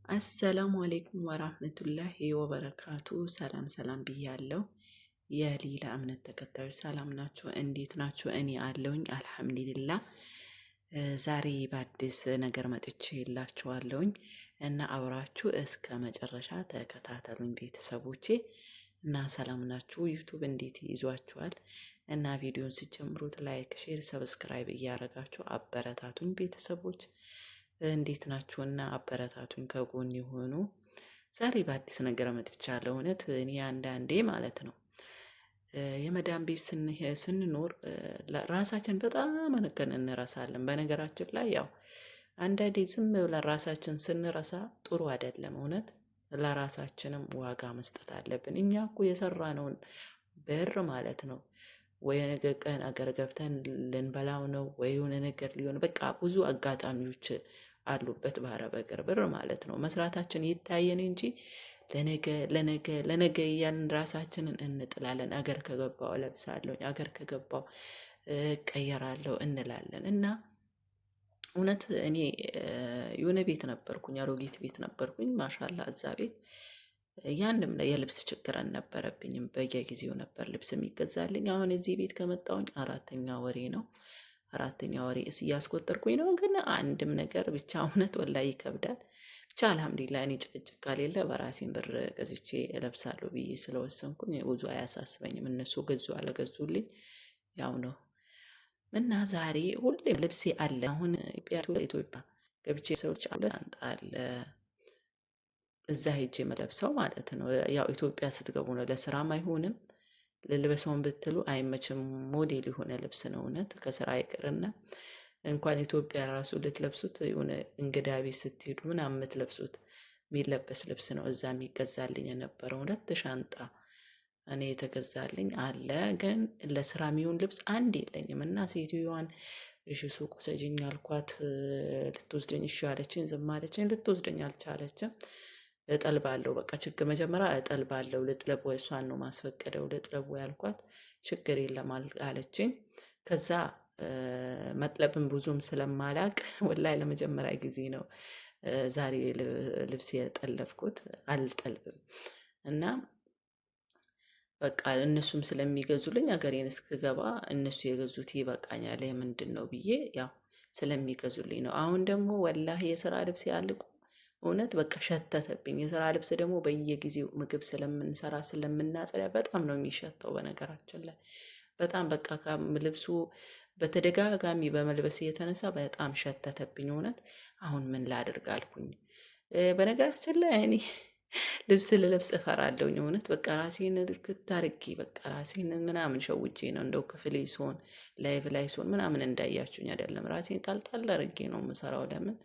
አሰላሙ አሌይኩም ወራህመቱላሂ ወበረካቱ። ሰላም ሰላም ብያለሁ። የሌላ እምነት ተከታዮች ሰላም ናችሁ? እንዴት ናችሁ? እኔ አለውኝ አልሐምዱሊላህ። ዛሬ በአዲስ ነገር መጥቼ የላችኋለሁኝ እና አብራችሁ እስከ መጨረሻ ተከታተሉኝ ቤተሰቦቼ። እና ሰላም ናችሁ? ዩቱብ እንዴት ይዟችኋል? እና ቪዲዮን ስጀምሩት ላይክ፣ ሼር፣ ሰብስክራይብ እያደረጋችሁ አበረታቱኝ ቤተሰቦች። እንዴት ናችሁና አበረታቱኝ፣ ከጎን የሆኑ ዛሬ በአዲስ ነገር መጥቻለሁ። እውነት እኔ አንዳንዴ ማለት ነው የመዳን ቤት ስንኖር ራሳችን በጣም አንቀን እንረሳለን። በነገራችን ላይ ያው አንዳንዴ ዝም ብለን ራሳችን ስንረሳ ጥሩ አይደለም። እውነት ለራሳችንም ዋጋ መስጠት አለብን። እኛ እኮ የሰራነውን ብር ማለት ነው ወይ ነገ ቀን አገር ገብተን ልንበላው ነው ወይ የሆነ ነገር ሊሆን በቃ ብዙ አጋጣሚዎች አሉበት። በአረብ ሀገር ብር ማለት ነው መስራታችን ይታየን እንጂ ለነገ እያልን ራሳችንን እንጥላለን። አገር ከገባው እለብሳለሁ፣ አገር ከገባው እቀየራለሁ እንላለን። እና እውነት እኔ የሆነ ቤት ነበርኩኝ፣ አሮጌት ቤት ነበርኩኝ። ማሻላ እዛ ቤት ያንም የልብስ ችግር አልነበረብኝም። በየጊዜው ነበር ልብስ የሚገዛልኝ። አሁን እዚህ ቤት ከመጣሁኝ አራተኛ ወሬ ነው። አራተኛ ወሬ እያስቆጠርኩኝ ነው። ግን አንድም ነገር ብቻ እውነት ወላሂ ይከብዳል። ብቻ አልሐምዱሊላህ እኔ ጭቅጭቅ ከሌለ በራሴን ብር ገዝቼ እለብሳለሁ ብዬ ስለወሰንኩኝ ብዙ አያሳስበኝም። እነሱ ገዙ አለገዙልኝ ያው ነው። እና ዛሬ ሁሌም ልብሴ አለ። አሁን ኢትዮጵያ ገብቼ ሰዎች አለ እዛ ሄጄ መለብሰው ማለት ነው። ያው ኢትዮጵያ ስትገቡ ነው፣ ለስራም አይሆንም። ልልበሰውን ብትሉ አይመችም። ሞዴል የሆነ ልብስ ነው እውነት ከስራ አይቀርና እንኳን ኢትዮጵያ ራሱ ልትለብሱት የሆነ እንግዳ ቤት ስትሄዱ ምናምን የምትለብሱት የሚለበስ ልብስ ነው። እዛ የሚገዛልኝ የነበረው 2 ሻንጣ እኔ የተገዛልኝ አለ። ግን ለስራ የሚሆን ልብስ አንድ የለኝም። እና ሴትዮዋን እሺ ሱቅ ውሰጂኝ አልኳት። ልትወስደኝ እሺ አለችኝ። ዝም አለችኝ። ልትወስደኝ አልቻለችም። እጠልባለሁ በቃ ችግር መጀመሪያ እጠልባለሁ። ልጥለብ ወይ እሷን ነው ማስፈቀደው ልጥለብ ወይ አልኳት። ችግር የለም አለችኝ። ከዛ መጥለብም ብዙም ስለማላቅ ወላሂ ለመጀመሪያ ጊዜ ነው ዛሬ ልብስ የጠለብኩት። አልጠልብም እና በቃ እነሱም ስለሚገዙልኝ ሀገሬን እስክገባ እነሱ የገዙት ይበቃኛል ምንድን ነው ብዬ ያው ስለሚገዙልኝ ነው። አሁን ደግሞ ወላሂ የስራ ልብስ ያልቁ እውነት በቃ ሸተተብኝ። የስራ ልብስ ደግሞ በየጊዜው ምግብ ስለምንሰራ ስለምናጸዳ በጣም ነው የሚሸተው። በነገራችን ላይ በጣም በቃ ልብሱ በተደጋጋሚ በመልበስ የተነሳ በጣም ሸተተብኝ። እውነት አሁን ምን ላድርግ አልኩኝ። በነገራችን ላይ እኔ ልብስ ልለብስ እፈራለሁኝ። እውነት በቃ ራሴን ልክት አድርጌ በቃ ራሴን ምናምን ሸውጄ ነው እንደው ክፍሌ ሲሆን ላይቭ ላይ ሲሆን ምናምን እንዳያችሁኝ አይደለም። ራሴን ጣልጣል አድርጌ ነው የምሰራው። ለምን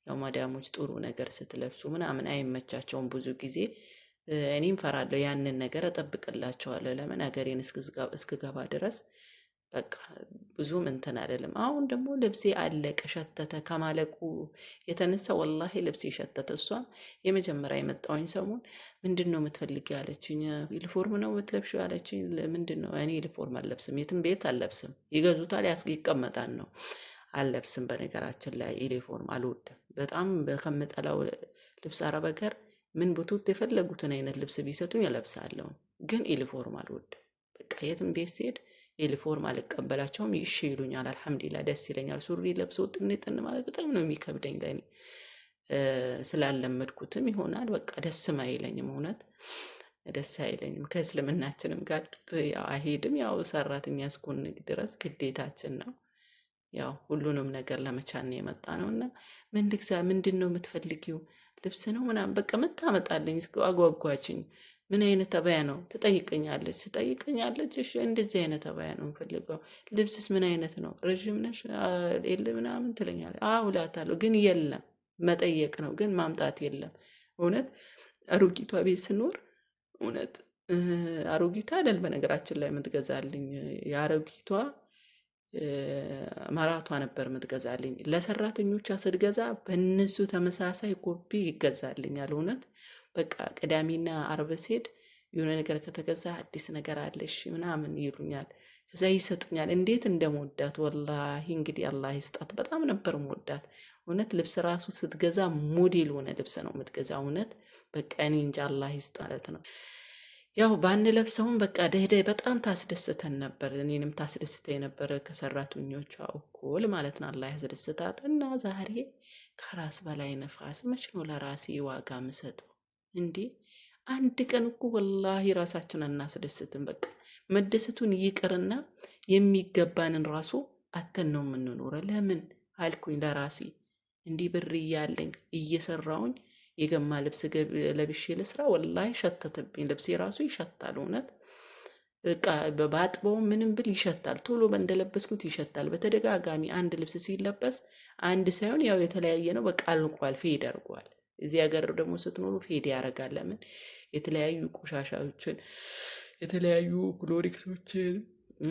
ያው ማዳሞች ጥሩ ነገር ስትለብሱ ምናምን አይመቻቸውም ብዙ ጊዜ። እኔም ፈራለሁ። ያንን ነገር እጠብቅላቸዋለሁ። ለምን ሀገሬን እስክገባ ድረስ በቃ ብዙም እንትን አይደለም። አሁን ደግሞ ልብሴ አለቀ፣ ሸተተ። ከማለቁ የተነሳ ወላሂ ልብሴ ሸተተ። እሷም የመጀመሪያ የመጣውኝ ሰሞን ምንድን ነው የምትፈልጊው ያለችኝ። ዩኒፎርም ነው የምትለብሺው ያለችኝ። ምንድን ነው እኔ ዩኒፎርም አልለብስም፣ የትም ቤት አልለብስም። ይገዙታል፣ ይቀመጣል ነው አልለብስም። በነገራችን ላይ ዩኒፎርም አልወድም። በጣም ከምጠላው ልብስ አረብ ሀገር ምን ቡቱት የፈለጉትን አይነት ልብስ ቢሰጡኝ እለብሳለሁ። ግን ዩኒፎርም አልወድም። በቃ የትም ቤት ሲሄድ ዩኒፎርም አልቀበላቸውም። ይሽ ይሉኛል። አልሐምዱሊላህ ደስ ይለኛል። ሱሪ ለብሶ ጥንጥን ማለት በጣም ነው የሚከብደኝ ለኔ። ስላለመድኩትም ይሆናል በቃ ደስም አይለኝም። እውነት ደስ አይለኝም። ከእስልምናችንም ጋር ያው አይሄድም። ያው ሰራተኛ እስኩን ድረስ ግዴታችን ነው። ያው ሁሉንም ነገር ለመቻል ነው የመጣ ነው። እና ምን ልግዛ፣ ምንድን ነው የምትፈልጊው ልብስ ነው ምናምን በቃ ምታመጣልኝ አጓጓችኝ። ምን አይነት ተባያ ነው ትጠይቀኛለች። እሺ እንደዚህ አይነት ተባያ ነው የምፈልገው። ልብስስ ምን አይነት ነው? ረዥም ነሽ የለ ምናምን ትለኛለች። አዎ እላታለሁ። ግን የለም መጠየቅ ነው ግን ማምጣት የለም። እውነት አሮጊቷ ቤት ስኖር እውነት አሮጊቷ አይደል በነገራችን ላይ የምትገዛልኝ የአሮጊቷ መራቷ ነበር የምትገዛልኝ። ለሰራተኞቿ ስትገዛ በእነሱ ተመሳሳይ ኮፒ ይገዛልኛል። እውነት በቃ ቅዳሜና አርብ ስሄድ የሆነ ነገር ከተገዛ አዲስ ነገር አለሽ ምናምን ይሉኛል። ከዛ ይሰጡኛል። እንዴት እንደምወዳት ወላሂ እንግዲህ አላህ ይስጣት። በጣም ነበር የምወዳት እውነት። ልብስ ራሱ ስትገዛ ሞዴል ሆነ ልብስ ነው የምትገዛ እውነት። በቃ እኔ እንጃ አላህ ይስጥ ማለት ነው። ያው ባንለብሰውም በቃ ደህደህ በጣም ታስደስተን ነበር። እኔንም ታስደስተኝ ነበር ከሰራተኞቿ እኩል ማለት ነው። አላህ ያስደስታት እና ዛሬ ከራስ በላይ ነፋስ። መች ነው ለራሴ ዋጋ ምሰጠው እንዴ? አንድ ቀን እኮ ወላሂ ራሳችን አናስደስትም። በቃ መደሰቱን ይቅርና የሚገባንን ራሱ አተን ነው የምንኖረው። ለምን አልኩኝ ለራሴ እንዲህ ብር እያለኝ እየሰራውኝ የገማ ልብስ ለብሼ ልስራ፣ ወላሂ ሸተተብኝ። ልብሴ ራሱ ይሸታል እውነት። በቃ በባጥበው ምንም ብል ይሸታል። ቶሎ እንደለበስኩት ይሸታል። በተደጋጋሚ አንድ ልብስ ሲለበስ አንድ ሳይሆን ያው የተለያየ ነው። በቃ አልቋል፣ ፌድ አድርጓል። እዚህ ሀገር ደግሞ ስትኖሩ ፌድ ያደርጋል። ለምን የተለያዩ ቆሻሻዎችን የተለያዩ ክሎሪክሶችን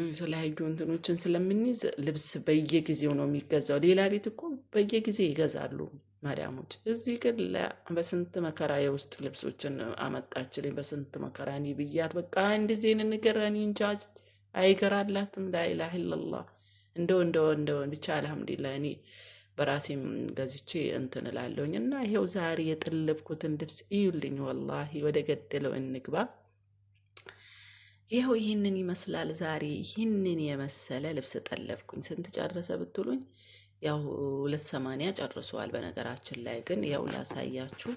የተለያዩ እንትኖችን ስለምንይዝ ልብስ በየጊዜው ነው የሚገዛው። ሌላ ቤት እኮ በየጊዜ ይገዛሉ ማዳሞች። እዚህ ግን በስንት መከራ የውስጥ ልብሶችን አመጣችልኝ። በስንት መከራ እኔ ብያት በቃ እንደዚህ ነገር እኔ እንጃ አይገራላትም። ላኢላሀ ኢለላህ እንደው ብቻ አልሐምዱሊላህ እኔ በራሴም ገዝቼ እንትን እላለሁኝ። እና ይሄው ዛሬ የጠለብኩትን ልብስ እዩልኝ። ወላሂ ወደ ገደለው እንግባ። ይኸው ይህንን ይመስላል። ዛሬ ይህንን የመሰለ ልብስ ጠለብኩኝ። ስንት ጨረሰ ብትሉኝ ያው 280 ጨርሷል። በነገራችን ላይ ግን ያው ላሳያችሁ።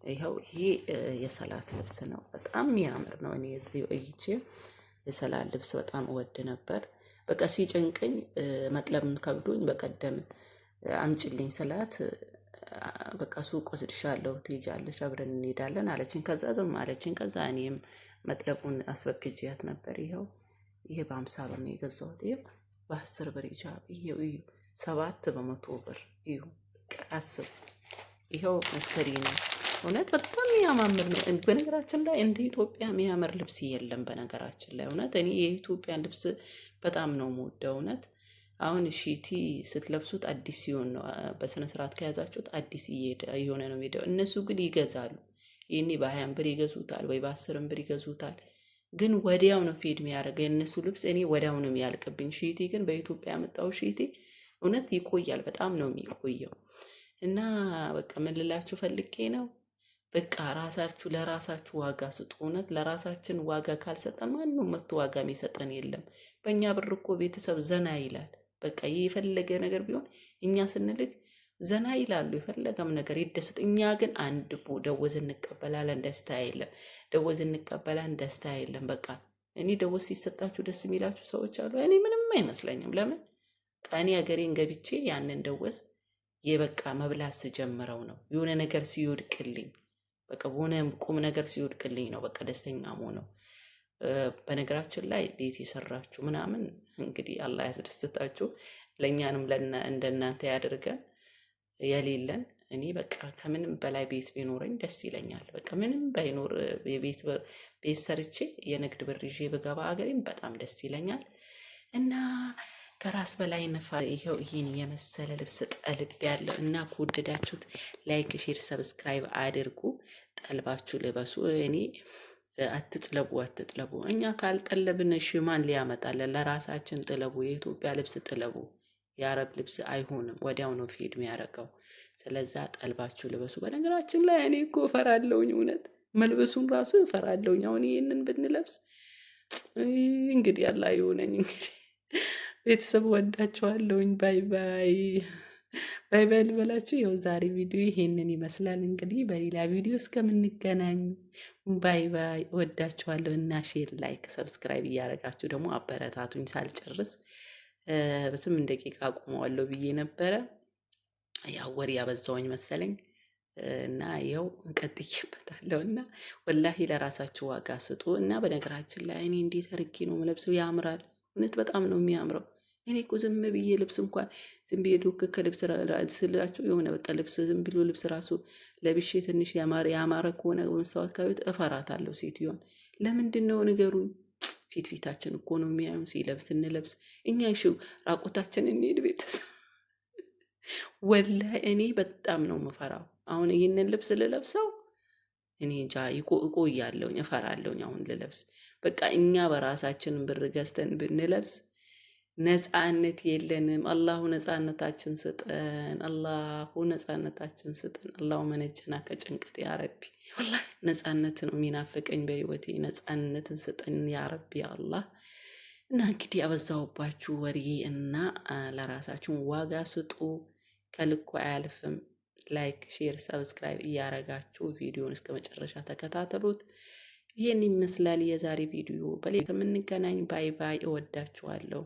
ይኸው ይሄ የሰላት ልብስ ነው። በጣም የሚያምር ነው። እኔ እዚህ እይቼ የሰላት ልብስ በጣም እወድ ነበር። በቃ ሲጨንቀኝ መጥለብም ከብዶኝ በቀደም አምጪልኝ ስላት በቃ ሱቅ ወስድሻለሁ ትሄጃለሽ አብረን እንሄዳለን አለችኝ። ከዛ ዝም አለችኝ። ከዛ እኔም መጥለቡን አስፈቅጄያት ነበር። ይሄ በ50 ብር ነው የገዛሁት። ይሄው በ10 ብር ሂጃብ ይሄው 7% ብር ይሄው አስብ። ይሄው መስከሪ ነው እውነት በጣም የሚያማምር ነው። በነገራችን ላይ እንደ ኢትዮጵያ የሚያምር ልብስ የለም። በነገራችን ላይ እውነት እኔ የኢትዮጵያን ልብስ በጣም ነው የምወደው እውነት። አሁን ሺቲ ስትለብሱት አዲስ ሲሆን ነው፣ በስነ ስርዓት ከያዛችሁት አዲስ እየሆነ ነው የሚሄደው። እነሱ ግን ይገዛሉ። ይህኔ በ20 ብር ይገዙታል ወይ በ10 ብር ይገዙታል። ግን ወዲያው ነው ፌድ የሚያደርገው የእነሱ ልብስ። እኔ ወዲያው ነው የሚያልቅብኝ። ሺቲ ግን በኢትዮጵያ ያመጣው ሺቲ እውነት ይቆያል፣ በጣም ነው የሚቆየው። እና በቃ ምን ልላችሁ ፈልጌ ነው፣ በቃ ራሳችሁ ለራሳችሁ ዋጋ ስጡ። እውነት ለራሳችን ዋጋ ካልሰጠን ማንም መጥቶ ዋጋ የሚሰጠን የለም። በእኛ ብር እኮ ቤተሰብ ዘና ይላል። በቃ የፈለገ ነገር ቢሆን እኛ ስንልክ ዘና ይላሉ። የፈለገም ነገር ይደሰት። እኛ ግን አንድ ደወዝ እንቀበላለን፣ ደስታ የለም። ደወዝ እንቀበላለን፣ ደስታ የለም። በቃ እኔ ደወዝ ሲሰጣችሁ ደስ የሚላችሁ ሰዎች አሉ። እኔ ምንም አይመስለኝም። ለምን እኔ ሀገሬን ገብቼ ያንን ደወዝ የበቃ መብላት ስጀምረው ነው የሆነ ነገር ሲወድቅልኝ፣ በቃ በሆነ ቁም ነገር ሲወድቅልኝ ነው በቃ ደስተኛ ሆነው። በነገራችን ላይ ቤት የሰራችሁ ምናምን እንግዲህ አላህ ያስደስታችሁ፣ ለእኛንም እንደናንተ ያደርገን። የሌለን እኔ በቃ ከምንም በላይ ቤት ቢኖረኝ ደስ ይለኛል። በቃ ምንም ባይኖር ቤት ሰርቼ የንግድ ብር ይዤ ብገባ ሀገሬም በጣም ደስ ይለኛል። እና ከራስ በላይ ነፋ። ይኸው ይህን የመሰለ ልብስ ጠልብ ያለው እና ከወደዳችሁት ላይክ፣ ሼር፣ ሰብስክራይብ አድርጉ። ጠልባችሁ ልበሱ። እኔ አትጥለቡ። እኛ ካልጠለብን እሺ ማን ሊያመጣለን? ለራሳችን ጥለቡ። የኢትዮጵያ ልብስ ጥለቡ። የአረብ ልብስ አይሆንም፣ ወዲያው ነው ፌድ የሚያደርገው። ስለዛ ጠልባችሁ ልበሱ። በነገራችን ላይ እኔ እኮ እፈራለሁኝ፣ እውነት መልበሱን ራሱ እፈራለሁኝ። አሁን ይህንን ብንለብስ እንግዲህ አላህ ይሆነኝ። እንግዲህ ቤተሰብ ወዳችኋለሁኝ። ባይ ባይ ልበላችሁ። ይኸው ዛሬ ቪዲዮ ይሄንን ይመስላል። እንግዲህ በሌላ ቪዲዮ እስከምንገናኝ ባይ ባይ። ወዳችኋለሁ እና ሼር፣ ላይክ፣ ሰብስክራይብ እያደረጋችሁ ደግሞ አበረታቱኝ። ሳልጨርስ በ8 ደቂቃ አቁመዋለሁ ብዬ ነበረ። ያው ወሬ ያበዛውኝ መሰለኝ እና ይኸው እንቀጥይበታለሁ። እና ወላሂ ለራሳችሁ ዋጋ ስጡ። እና በነገራችን ላይ እኔ እንዴት አድርጌ ነው የምለብሰው? ያምራል እውነት በጣም ነው የሚያምረው። እኔ እኮ ዝም ብዬ ልብስ እንኳን ዝም ብዬ ዱክ ከልብስ ስላችሁ የሆነ በቃ ልብስ ዝም ብሎ ልብስ ራሱ ለብሼ ትንሽ ያማረ ከሆነ መስታወት ካዩት እፈራታለሁ ሴትዮን። ለምንድን ነው ንገሩኝ? ፊታችን እኮ ነው የሚያዩ። ሲለብስ እንለብስ እኛ ይሽው ራቁታችን እንሄድ ቤተሰብ። ወላሂ እኔ በጣም ነው የምፈራው። አሁን ይህንን ልብስ ልለብሰው እኔ እንጃ እቆያለሁኝ፣ እፈራለሁኝ አሁን ልለብስ። በቃ እኛ በራሳችን ብር ገዝተን ብንለብስ ነፃነት የለንም። አላሁ ነፃነታችን ስጠን፣ አላሁ ነፃነታችን ስጠን። አላሁ መነጀና ከጭንቀት ያረቢ። ወላሂ ነፃነት ነው የሚናፍቀኝ በህይወቴ። ነፃነትን ስጠን ያረቢ አላህ። እና እንግዲህ አበዛውባችሁ ወሬ እና ለራሳችሁን ዋጋ ስጡ። ከልኩ አያልፍም። ላይክ፣ ሼር፣ ሰብስክራይብ እያረጋችሁ ቪዲዮን እስከ መጨረሻ ተከታተሉት። ይህን ይመስላል የዛሬ ቪዲዮ። በሌላ የምንገናኝ። ባይ ባይ። እወዳችኋለሁ።